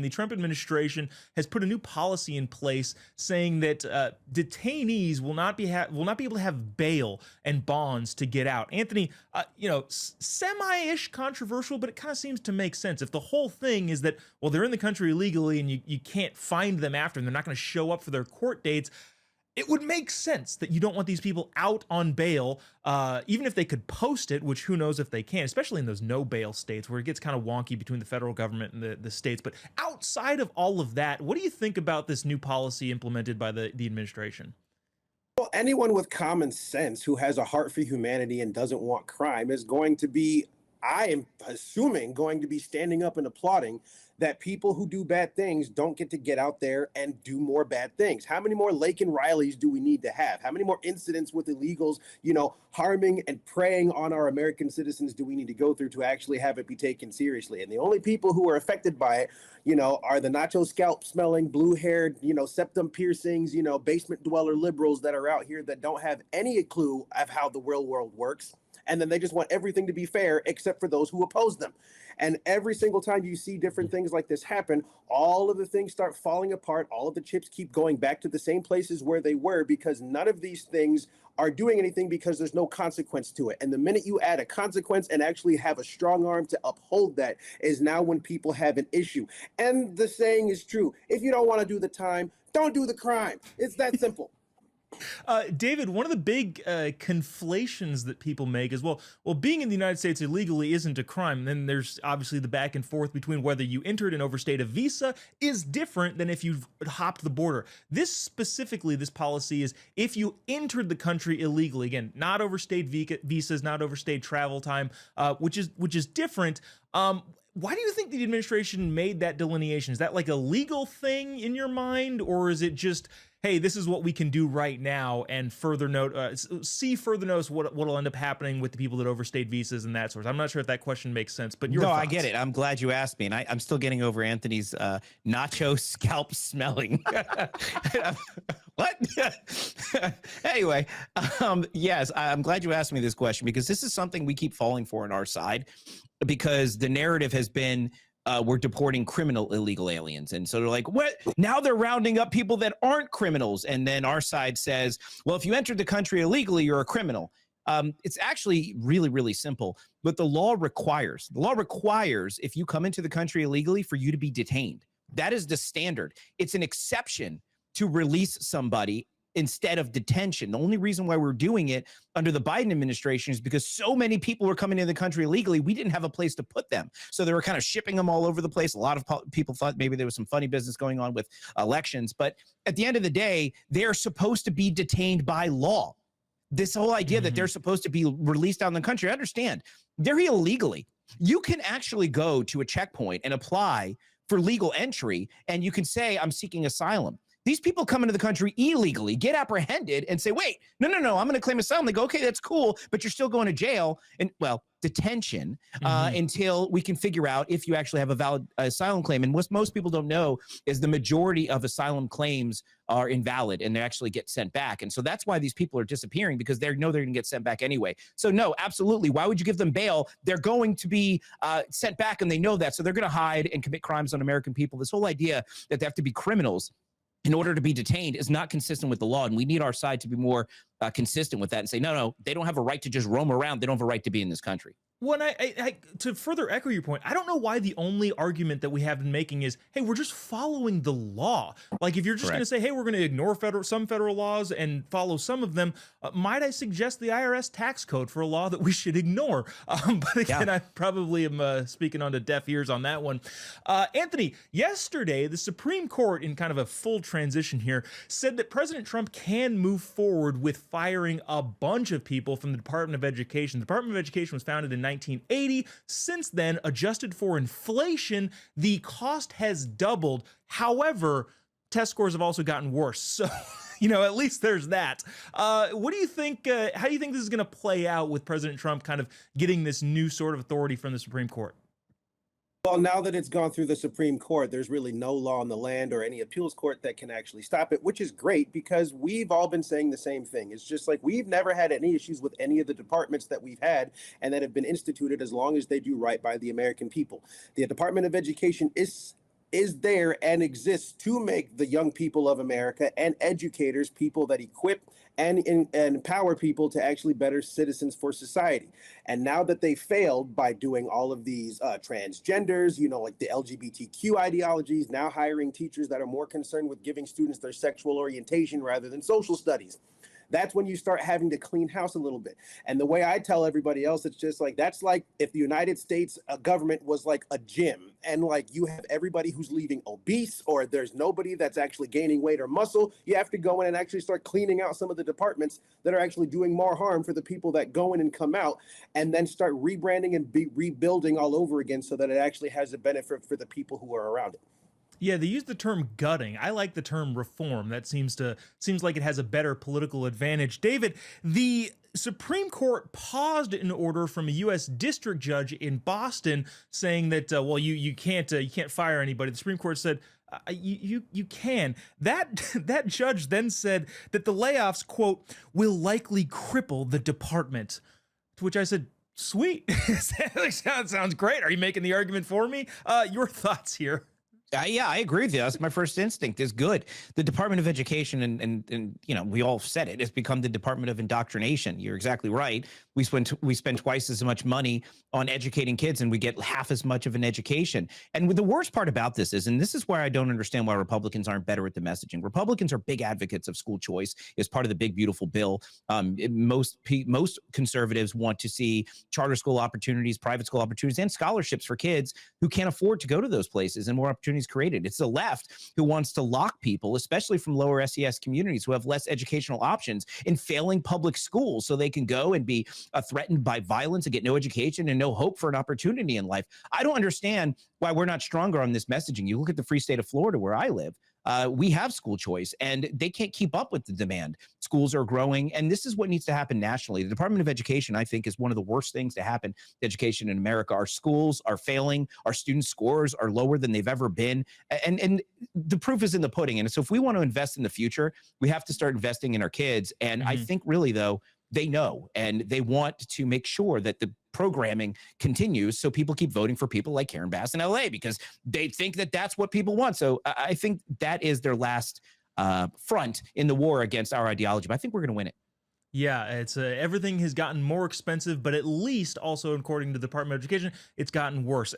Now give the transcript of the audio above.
the Trump administration has put a new policy in place saying that detainees will not be able to have bail and bonds to get out. Anthony, semi-ish controversial, but it kind of seems to make sense. If the whole thing is that, well, they're in the country illegally and you can't find them after, and they're not going to show up for their court dates, it would make sense that you don't want these people out on bail, even if they could post it, which who knows if they can, especially in those no bail states where it gets kind of wonky between the federal government and the states. But outside of all of that, what do you think about this new policy implemented by the administration? Well, anyone with common sense who has a heart for humanity and doesn't want crime is going to be, I am assuming, going to be standing up and applauding that people who do bad things don't get to get out there and do more bad things. How many more Laken Rileys do we need to have? How many more incidents with illegals, harming and preying on our American citizens do we need to go through to actually have it be taken seriously? And the only people who are affected by it, are the nacho scalp smelling, blue haired, septum piercings, basement dweller liberals that are out here that don't have any clue of how the real world works. And then they just want everything to be fair except for those who oppose them. And every single time you see different things like this happen, all of the things start falling apart. All of the chips keep going back to the same places where they were because none of these things are doing anything because there's no consequence to it. And the minute you add a consequence and actually have a strong arm to uphold that is now when people have an issue. And the saying is true. If you don't want to do the time, don't do the crime. It's that simple. David, one of the big conflations that people make is, well, being in the United States illegally isn't a crime. Then there's obviously the back and forth between whether you entered and overstayed a visa is different than if you've hopped the border. This policy is if you entered the country illegally, again, not overstayed visas, not overstayed travel time, which is different. Why do you think the administration made that delineation? Is that like a legal thing in your mind, or is it just, hey, this is what we can do right now, and further notice what'll end up happening with the people that overstayed visas and that sort of? I'm not sure if that question makes sense, but your thoughts. I get it. I'm glad you asked me, and I'm still getting over Anthony's nacho scalp smelling. What? Anyway, yes, I'm glad you asked me this question because this is something we keep falling for on our side, because the narrative has been we're deporting criminal illegal aliens. And so they're like, what? Now they're rounding up people that aren't criminals. And then our side says, well, if you entered the country illegally, you're a criminal. It's actually really, really simple. But the law requires if you come into the country illegally for you to be detained. That is the standard. It's an exception to release somebody instead of detention. The only reason why we're doing it under the Biden administration is because so many people were coming into the country illegally, we didn't have a place to put them. So they were kind of shipping them all over the place. A lot of people thought maybe there was some funny business going on with elections. But at the end of the day, they're supposed to be detained by law. This whole idea that they're supposed to be released out in the country, I understand. They're here illegally. You can actually go to a checkpoint and apply for legal entry, and you can say, I'm seeking asylum. These people come into the country illegally, get apprehended, and say, wait, no, I'm going to claim asylum. They go, okay, that's cool, but you're still going to jail and, well, detention until we can figure out if you actually have a valid asylum claim. And what most people don't know is the majority of asylum claims are invalid and they actually get sent back. And so that's why these people are disappearing, because they know they're going to get sent back anyway. So no, absolutely. Why would you give them bail? They're going to be sent back, and they know that. So they're going to hide and commit crimes on American people. This whole idea that they have to be criminals in order to be detained is not consistent with the law. And we need our side to be more consistent with that and say, no, they don't have a right to just roam around. They don't have a right to be in this country. Well, I to further echo your point, I don't know why the only argument that we have been making is, hey, we're just following the law. Like, if you're just going to say, hey, we're going to ignore some federal laws and follow some of them, might I suggest the IRS tax code for a law that we should ignore? But again, I probably am speaking onto deaf ears on that one. Anthony, yesterday, the Supreme Court, in kind of a full transition here, said that President Trump can move forward with firing a bunch of people from the Department of Education. The Department of Education was founded in 1980. Since then, adjusted for inflation, the cost has doubled. However, test scores have also gotten worse. So, at least there's that. What do you think? How do you think this is going to play out with President Trump kind of getting this new sort of authority from the Supreme Court? Well, now that it's gone through the Supreme Court, there's really no law in the land or any appeals court that can actually stop it, which is great because we've all been saying the same thing. It's just like we've never had any issues with any of the departments that we've had and that have been instituted as long as they do right by the American people. The Department of Education is is there and exists to make the young people of America and educators people that equip and empower people to actually better citizens for society. And now that they failed by doing all of these transgenders, you know, like the LGBTQ ideologies, now hiring teachers that are more concerned with giving students their sexual orientation rather than social studies, that's when you start having to clean house a little bit. And the way I tell everybody else, it's just like, that's like if the United States government was like a gym, and like you have everybody who's leaving obese, or there's nobody that's actually gaining weight or muscle. You have to go in and actually start cleaning out some of the departments that are actually doing more harm for the people that go in and come out, and then start rebranding and rebuilding all over again so that it actually has a benefit for the people who are around it. Yeah, they use the term gutting. I like the term reform. That seems like it has a better political advantage. David, the Supreme Court paused an order from a U.S. district judge in Boston saying that well, you can't fire anybody. The Supreme Court said you can. That judge then said that the layoffs, quote, will likely cripple the department. To which I said, sweet, sounds great. Are you making the argument for me? Your thoughts here? Yeah, I agree with you. That's my first instinct is good. The Department of Education and you know, we all said it, it's become the Department of Indoctrination. You're exactly right. We spend twice as much money on educating kids and we get half as much of an education. And the worst part about this is, and this is where I don't understand why Republicans aren't better at the messaging. Republicans are big advocates of school choice as part of the big, beautiful bill. Most conservatives want to see charter school opportunities, private school opportunities, and scholarships for kids who can't afford to go to those places, and more opportunities created. It's the left who wants to lock people, especially from lower SES communities who have less educational options, in failing public schools so they can go and be threatened by violence and get no education and no hope for an opportunity in life. I don't understand why we're not stronger on this messaging. You look at the free state of Florida where I live. We have school choice and they can't keep up with the demand. Schools are growing, and this is what needs to happen nationally. The Department of Education, I think, is one of the worst things to happen to education in America. Our schools are failing. Our student scores are lower than they've ever been. And the proof is in the pudding. And so if we want to invest in the future, we have to start investing in our kids. And I think really, though, they know, and they want to make sure that the programming continues so people keep voting for people like Karen Bass in LA because they think that that's what people want. So I think that is their last front in the war against our ideology, but I think we're going to win it. Yeah, it's everything has gotten more expensive, but at least also according to the Department of Education, it's gotten worse.